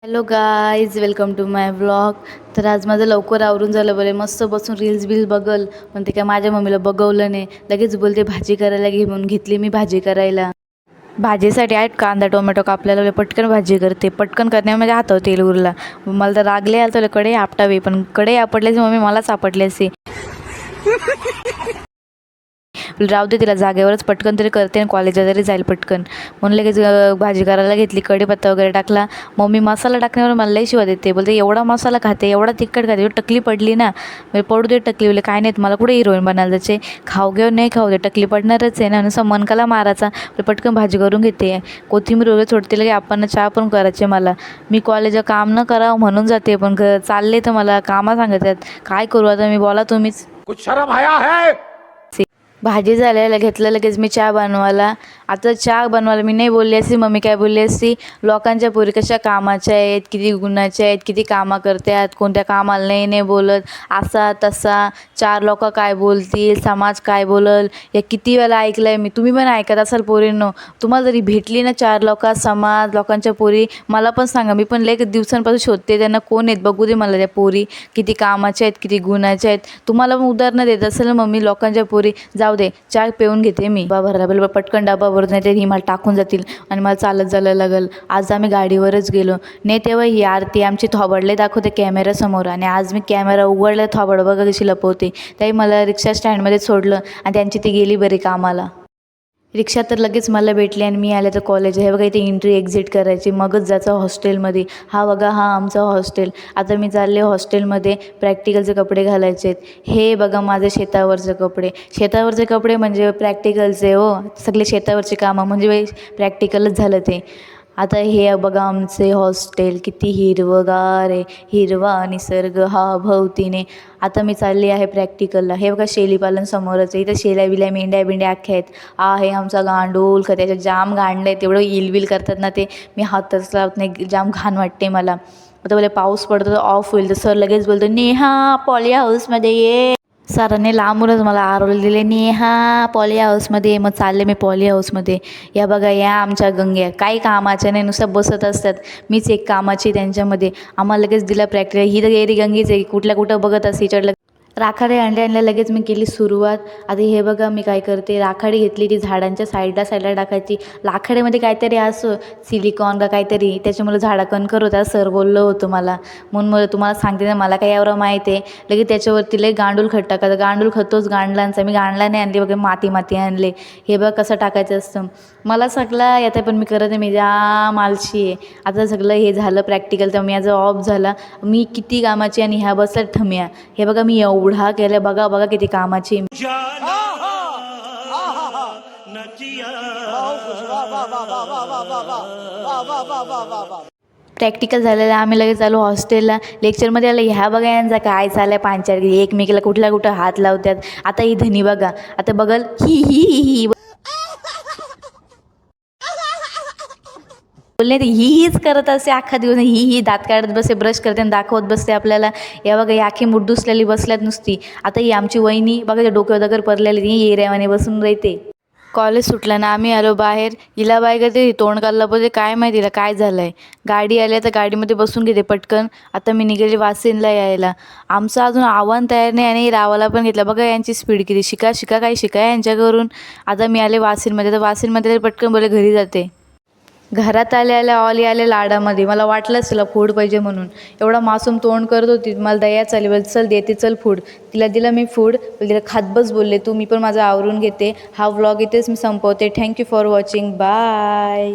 Hello guys, welcome to my vlog. तर आज माझं लवकर आवरून झालं. बरे मस्त बसून रील्स बिल्स बघल, पण ते काय माझ्या मम्मीला बघवलं नाही. लगेच बोलते भाजी करायला घे, म्हणून घेतली मी भाजी करायला. भाजीसाठी आहेत कांदा टोमॅटो कापल्याला, पटकन भाजी करते. पटकन करण्यामध्ये माझ्या हातावर तेल उरला. मला तर रागले आलं, तर कडे आपटावे, पण कडे आपटल्याची मम्मी मला सापडली असे. राहू दे, तिला जागेवरच पटकन तरी करते आणि कॉलेजला तरी जाईल पटकन, म्हणून लगेच भाजी करायला घेतली. कढीपत्ता वगैरे टाकला. मम्मी मसाला टाकण्यावर मला लई शिवा देते. बोलते एवढा मसाला खाते, एवढा तिखट खाते, टकली पडली ना. मी पडू दे टकली, बोले काय नाही, मला कुठे हिरोईन बनायला जायचे. खाऊ घेऊ नाही खाऊ दे, टकली पडणारच आहे ना. नुसतं मनकाला मारायचा. पटकन भाजी करून घेते. कोथिंबीर वगैरे सोडते. लगे आपण चहा पण करायचे मला. मी कॉलेजला काम न करावं म्हणून जाते, पण चालले तर मला कामं सांगतात. काय करू आता मी, बोला तुम्हीच. कुछ शर्म आया है? भाजी झाल्याला घेतलं लगेच मी चहा बनवायला. आता चहा बनवायला मी नाही बोलली असती, मम्मी काय बोलली असती, लोकांच्या पोरी कशा कामाच्या आहेत, किती गुणाच्या आहेत, किती कामं करतात, कोणत्या कामाला नाही नाही बोलत, असा तसा, चार लोक काय बोलतील, समाज काय बोलल. या किती वेळा ऐकलं आहे मी. तुम्ही पण ऐकत असाल पोरींनो. तुम्हाला जरी भेटली ना चार लोक, समाज लोकांच्या पोरी, मला पण सांगा. मी पण लई दिवसांपासून शोधते त्यांना, कोण आहेत बघू दे मला त्या पोरी, किती कामाच्या आहेत, किती गुणाच्या आहेत. तुम्हाला पण उदाहरणं देत असेल ना मम्मी लोकांच्या पोरी. जाऊ दे, चहा पिऊन घेते मी. भरला पटकन डबा भरून नाही, ही मला टाकून जातील आणि मला चालत जायला लागल. आज आम्ही गाडीवरच गेलो नाही, तेव्हा ही आरती आमची थोबाडले दाखवते कॅमेऱ्यासमोर, आणि आज मी कॅमेरा उघडला, थोबाड बघा कशी लपवते. त्याही मला रिक्षा स्टँडमध्ये सोडलं आणि त्यांची ती गेली बरी कामाला. रिक्षा तर लगेच मला भेटली आणि मी आले तर कॉलेज. हे बघा इथे एंट्री एक्झिट करायची, मगच जायचं हॉस्टेलमध्ये. हा बघा, हा आमचा हॉस्टेल. आता मी चालले हॉस्टेलमध्ये प्रॅक्टिकलचे कपडे घालायचे आहेत. हे बघा माझे शेतावरचे कपडे. शेतावरचे कपडे म्हणजे प्रॅक्टिकलचे हो, सगळे शेतावरचे कामं म्हणजे प्रॅक्टिकलच झालं ते. आता हे बघा आमचे हॉस्टेल, किती हिरवंगार आहे, हिरवा निसर्ग हा भोवतीने. आता मी चालली आहे प्रॅक्टिकलला. हे बघा शेळीपालन समोरच आहे. इथं शेळ्या बिल्या मेंढ्या बिंड्या अख्ख्या आहेत. आहे आमचा गांडूळ का, त्याच्यात जाम गांडलं आहे, तेवढं इलबिल करतात ना ते. मी हातच लावत नाही, जाम घाण वाटते मला. आता बोले पाऊस पडतो तर ऑफ होईल, तर सर लगेच बोलतो नेहा पॉली हाऊसमध्ये ये. सरांनी लांबूनच मला आरवले दिले, नेहा पॉली हाऊसमध्ये. मग चालले मी पॉली हाऊसमध्ये. या बघा या आमच्या गंग्या, काही कामाच्या नाही, नुसतं बसत असतात. मीच एक कामाची त्यांच्यामध्ये. आम्हाला लगेच दिला प्रॅक्टिकल. ही तर एरी गंगीच आहे, कुठल्या कुठं बघत असते. चढलं राखाडे आणल्या लगेच मी केली सुरुवात. आता हे बघा मी काय करते, राखाडी घेतली, ती झाडांच्या साईडला टाकायची. राखाडीमध्ये काहीतरी असं सिलिकॉन का काहीतरी, त्याच्यामुळे झाडा कणकर होत्या, सर बोललं होतं मला. म्हणून तुम्हाला सांगते ना, मला काय एवढं माहीत आहे. लगेच त्याच्यावरती लई गांडूळ खत टाकायचं. गांडूळ खत तोच गांडलांचा. मी गांडला नाही आणली बघा, माती आणले. हे बघ कसं टाकायचं असतं. मला सगळं येतं, पण मी करत नाही, मी जाम आळशी आहे. आता सगळं हे झालं प्रॅक्टिकल, तर मी आज ऑफ झाला. मी किती कामाची आणि ह्या बसल्या ठम्या. हे बघा मी एवढा केलं, बघा बघा किती कामाची. प्रॅक्टिकल झालेलं, आम्ही लगेच आलो हॉस्टेलला. लेक्चरमध्ये आलं, ह्या बघा यांचा काय चाललं आहे, पांचार एकमेकीला कुठं हात लावतात. आता ही धनी बघा, आता बघल ही ही ही ही बोलले, हीच करत असते अख्खा दिवस. ही दात काढत बसते, ब्रश करते आणि दाखवत बसते आपल्याला. या बघा ही आखी मुठ दुसलेली बसल्यात नुसती. आता ही आमची वहिनी बघा, डोक्यावर दगड पडलेली, ही एरियावाने बसून राहते. कॉलेज सुटलं ना, आम्ही आलो बाहेर. हिला बाय करते, तोंड काढलं पाहिजे, काय माहिती हिला काय झालं आहे. गाडी आली तर गाडीमध्ये बसून घेते पटकन. आता मी निघाली वासिनला यायला. आमचं अजून आव्हान तयार नाही आणि रावाला पण घेतलं. बघा यांची स्पीड किती, शिका काही शिका यांच्याकडून. आता मी आले वासिनमध्ये, तर वासिनमध्ये पटकन बोले घरी जाते. घरात आल्या ऑली आले लाडामध्ये. मला वाटलंच तिला फूड पाहिजे म्हणून. एवढा मासूम तोंड करत होती, मला दया चालली, बोल चल देते चल फूड. तिला दिलं मी फूड. तिला खात बस बोलले तू, मी पण माझं आवरून घेते. हा व्लॉग इथेच मी संपवते. Thank you for watching, bye.